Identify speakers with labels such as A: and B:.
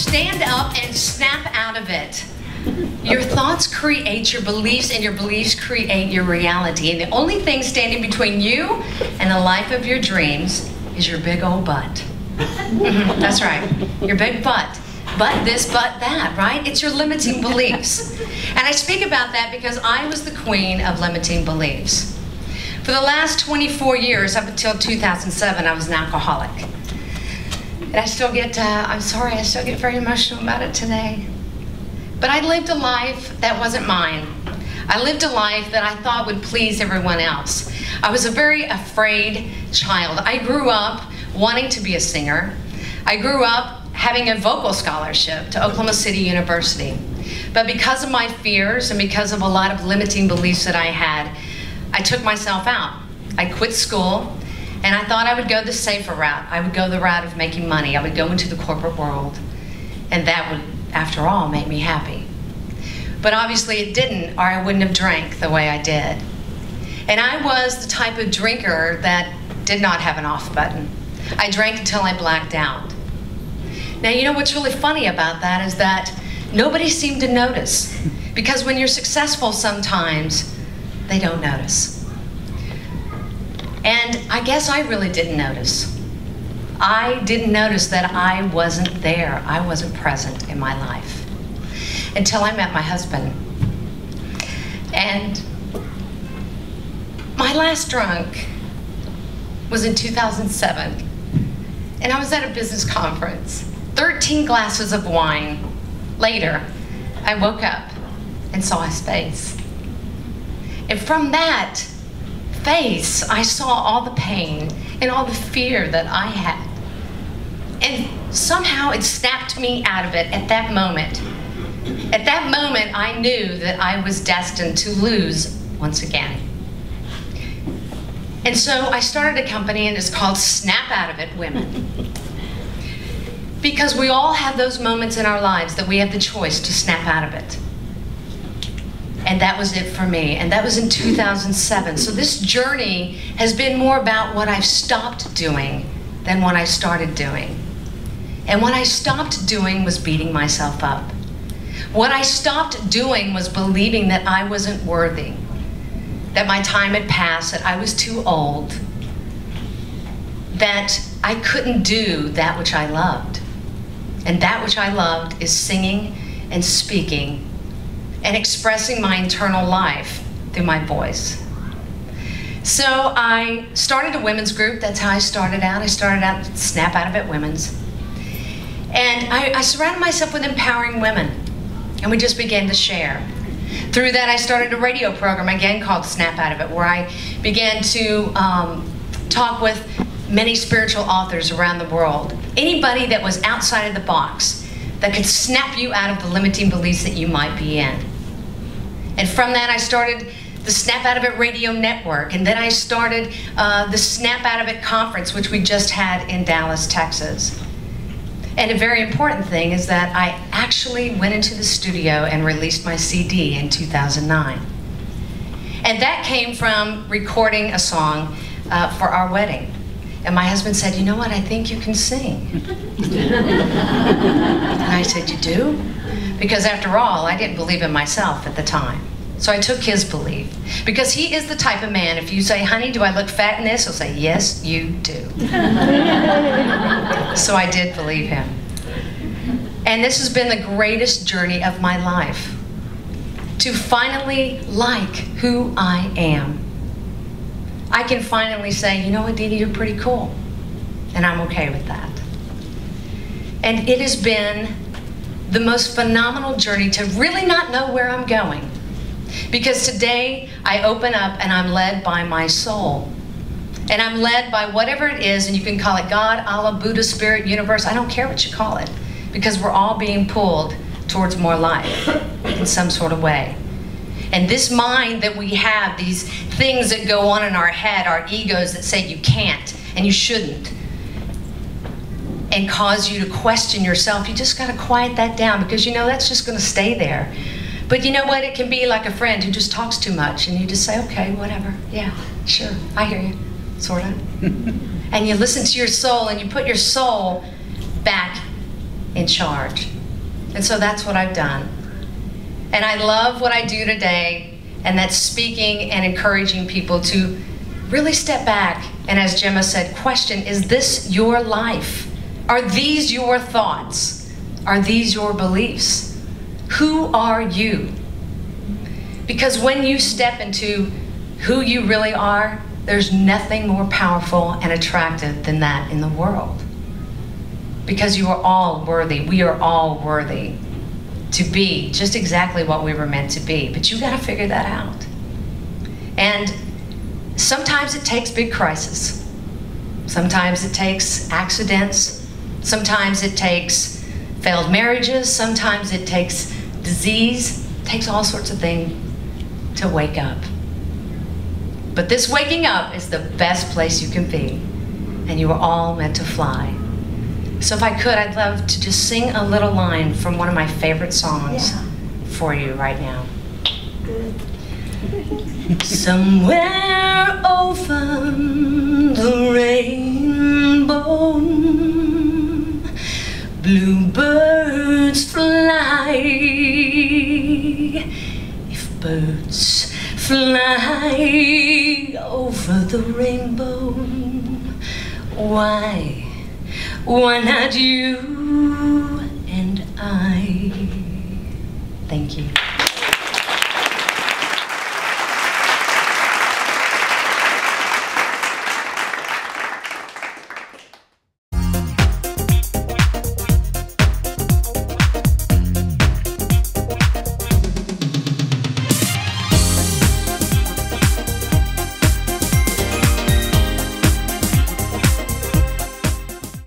A: stand up and snap out of it. Your thoughts create your beliefs, and your beliefs create your reality. And the only thing standing between you and the life of your dreams is your big old butt. That's right, your big butt. But this, but that, right? It's your limiting beliefs. And I speak about that because I was the queen of limiting beliefs. For the last 24 years, up until 2007, I was an alcoholic. And I still get, I'm sorry, I still get very emotional about it today. But I lived a life that wasn't mine. I lived a life that I thought would please everyone else. I was a very afraid child. I grew up wanting to be a singer. I grew up having a vocal scholarship to Oklahoma City University. But because of my fears and because of a lot of limiting beliefs that I had, I took myself out. I quit school, and I thought I would go the safer route. I would go the route of making money. I would go into the corporate world, and that would, after all, make me happy. But obviously it didn't, or I wouldn't have drank the way I did. And I was the type of drinker that did not have an off button. I drank until I blacked out. Now, you know what's really funny about that is that nobody seemed to notice. Because when you're successful sometimes, they don't notice. And I guess I really didn't notice. I didn't notice that I wasn't there. I wasn't present in my life until I met my husband. And my last drunk was in 2007. And I was at a business conference. 13 glasses of wine later, I woke up and saw his face. And from that face, I saw all the pain and all the fear that I had. And somehow it snapped me out of it at that moment. At that moment, I knew that I was destined to lose once again. And so I started a company, and it's called Snap Out of It Women. Because we all have those moments in our lives that we have the choice to snap out of it. And that was it for me, and that was in 2007. So this journey has been more about what I've stopped doing than what I started doing. And what I stopped doing was beating myself up. What I stopped doing was believing that I wasn't worthy, that my time had passed, that I was too old, that I couldn't do that which I loved. And that which I loved is singing and speaking and expressing my internal life through my voice. So I started a women's group. That's how I started out. I started out Snap Out of It Women's. And I surrounded myself with empowering women. And we just began to share. Through that, I started a radio program, again, called Snap Out of It, where I began to talk with many spiritual authors around the world. Anybody that was outside of the box, that could snap you out of the limiting beliefs that you might be in. And from that, I started the Snap Out of It Radio Network, and then I started the Snap Out of It Conference, which we just had in Dallas, Texas. And a very important thing is that I actually went into the studio and released my CD in 2009. And that came from recording a song for our wedding. And my husband said, "You know what, I think you can sing." And I said, "You do?" Because after all, I didn't believe in myself at the time. So I took his belief. Because he is the type of man, if you say, "Honey, do I look fat in this?" he'll say, "Yes, you do." So I did believe him. And this has been the greatest journey of my life. To finally like who I am. I can finally say, "You know what, DeDe, you're pretty cool." And I'm okay with that. And it has been the most phenomenal journey to really not know where I'm going. Because today, I open up and I'm led by my soul. And I'm led by whatever it is, and you can call it God, Allah, Buddha, Spirit, Universe, I don't care what you call it. Because we're all being pulled towards more life in some sort of way. And this mind that we have, these things that go on in our head, our egos that say you can't and you shouldn't, and cause you to question yourself, you just gotta quiet that down, because you know that's just gonna stay there. But you know what, it can be like a friend who just talks too much, and you just say, "Okay, whatever, yeah, sure, I hear you," sort of. And you listen to your soul, and you put your soul back in charge. And so that's what I've done. And I love what I do today, and that's speaking and encouraging people to really step back and, as Gemma said, question, is this your life? Are these your thoughts? Are these your beliefs? Who are you? Because when you step into who you really are, there's nothing more powerful and attractive than that in the world. Because you are all worthy. We are all worthy to be just exactly what we were meant to be. But you gotta figure that out. And sometimes it takes big crises. Sometimes it takes accidents. Sometimes it takes failed marriages. Sometimes it takes disease. It takes all sorts of things to wake up. But this waking up is the best place you can be. And you are all meant to fly. So if I could, I'd love to just sing a little line from one of my favorite songs for you right now.
B: Good.
A: Somewhere over the rainbow, bluebirds fly. If birds fly over the rainbow, why not you and I? Thank you.